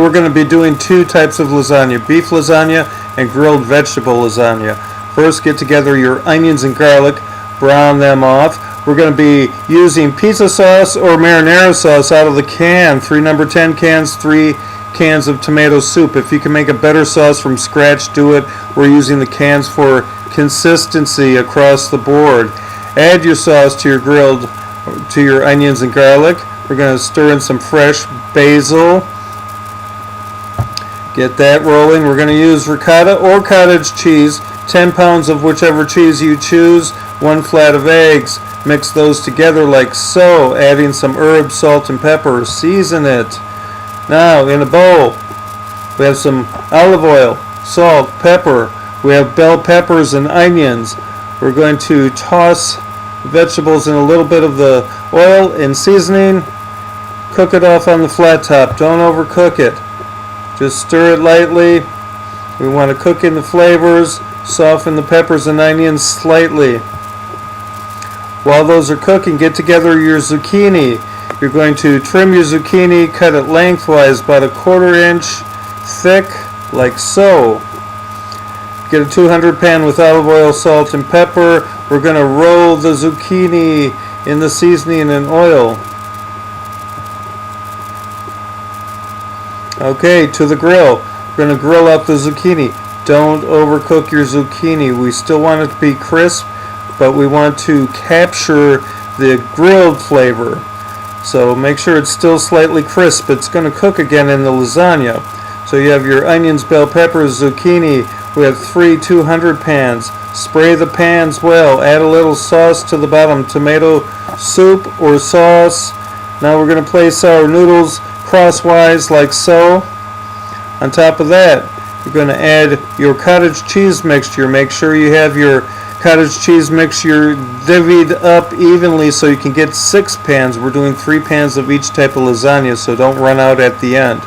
we're going to be doing two types of lasagna, beef lasagna and grilled vegetable lasagna. First, get together your onions and garlic, brown them off. We're going to be using pizza sauce or marinara sauce out of the can, 3 number 10 cans, 3 cans of tomato soup. If you can make a better sauce from scratch, do it. We're using the cans for consistency across the board. Add your sauce to your onions and garlic. We're going to stir in some fresh basil. Get that rolling. We're going to use ricotta or cottage cheese, 10 pounds of whichever cheese you choose, 1 flat of eggs. Mix those together like so, adding some herbs, salt, and pepper. Season it. Now, in a bowl, we have some olive oil, salt, pepper. We have bell peppers and onions. We're going to toss vegetables in a little bit of the oil and seasoning. Cook it off on the flat top. Don't overcook it. Just stir it lightly. We want to cook in the flavors, soften the peppers and onions slightly. While those are cooking, get together your zucchini. You're going to trim your zucchini, cut it lengthwise, about 1/4 inch thick, like so. Get a 200 pan with olive oil, salt, and pepper. We're going to roll the zucchini in the seasoning and oil. Okay, to the grill. We're going to grill up the zucchini. Don't overcook your zucchini. We still want it to be crisp, but we want to capture the grilled flavor. So make sure it's still slightly crisp. It's going to cook again in the lasagna. So you have your onions, bell peppers, zucchini. We have 3 200 pans. Spray the pans well. Add a little sauce to the bottom, tomato soup or sauce. Now we're going to place our noodles crosswise like so. On top of that, you're going to add your cottage cheese mixture. Make sure you have your cottage cheese mixture divvied up evenly so you can get 6 pans. We're doing 3 pans of each type of lasagna, so don't run out at the end.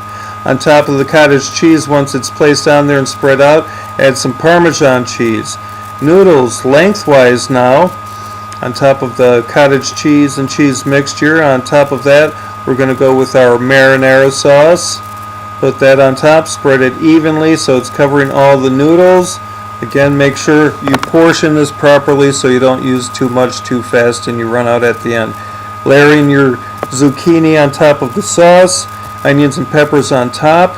On top of the cottage cheese, once it's placed on there and spread out, add some Parmesan cheese. Noodles lengthwise now on top of the cottage cheese and cheese mixture. On top of that, we're going to go with our marinara sauce. Put that on top, spread it evenly so it's covering all the noodles. Again, make sure you portion this properly so you don't use too much too fast and you run out at the end. Layering your zucchini on top of the sauce, onions and peppers on top.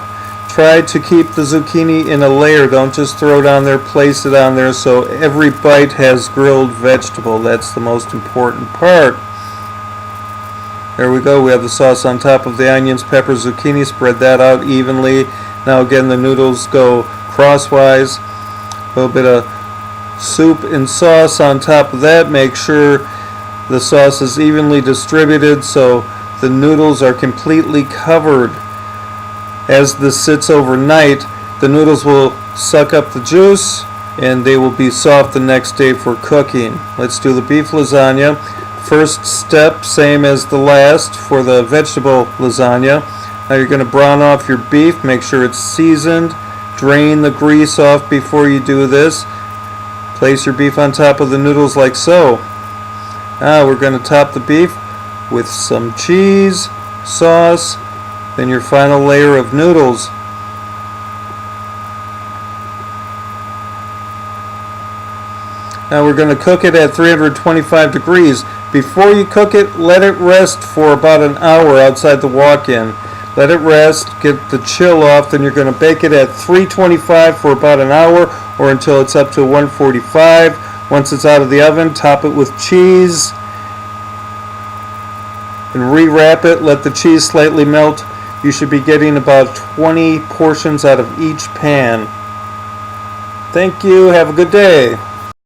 Try to keep the zucchini in a layer. Don't just throw it on there, place it on there so every bite has grilled vegetable. That's the most important part. There we go. We have the sauce on top of the onions, peppers, zucchini. Spread that out evenly. Now again, the noodles go crosswise. A little bit of soup and sauce on top of that. Make sure the sauce is evenly distributed so the noodles are completely covered. As this sits overnight, the noodles will suck up the juice and they will be soft the next day for cooking. Let's do the beef lasagna. First step, same as the last for the vegetable lasagna. Now you're going to brown off your beef. Make sure it's seasoned. Drain the grease off before you do this. Place your beef on top of the noodles like so. Now we're going to top the beef with some cheese, sauce, then your final layer of noodles. Now we're going to cook it at 325 degrees. Before you cook it, let it rest for about an hour outside the walk-in. Let it rest, get the chill off, then you're going to bake it at 325 for about an hour or until it's up to 145. Once it's out of the oven, top it with cheese and rewrap it. Let the cheese slightly melt. You should be getting about 20 portions out of each pan. Thank you. Have a good day.